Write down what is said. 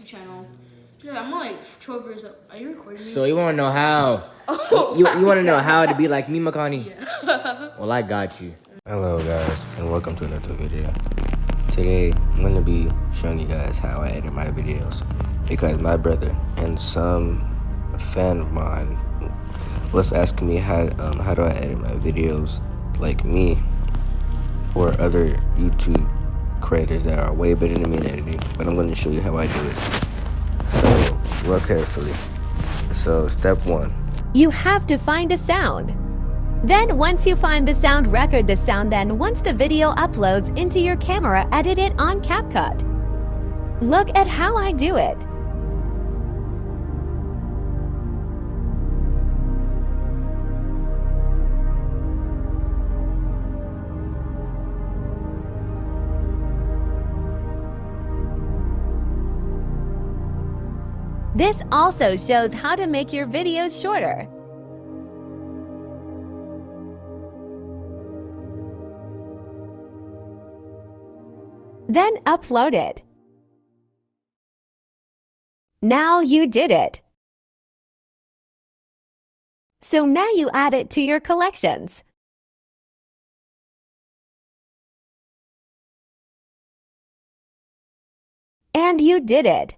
channel. Yeah, I'm like 12 years old. Are you recording me? So you want to know how? Oh, You want to know how to be like me, Makani? Yeah. Well, I got you. Hello guys, and welcome to another video. Today, I'm going to be showing you guys how I edit my videos, because my brother and some fan of mine was asking me how do I edit my videos like me or other YouTube creators that are way better than me in editing, but I'm going to show you how I do it. So, look carefully. So, step 1. You have to find a sound. Then once you find the sound, record the sound. Then once the video uploads into your camera, edit it on CapCut. Look at how I do it. This also shows how to make your videos shorter. Then upload it. Now you did it. So now you add it to your collections. And you did it.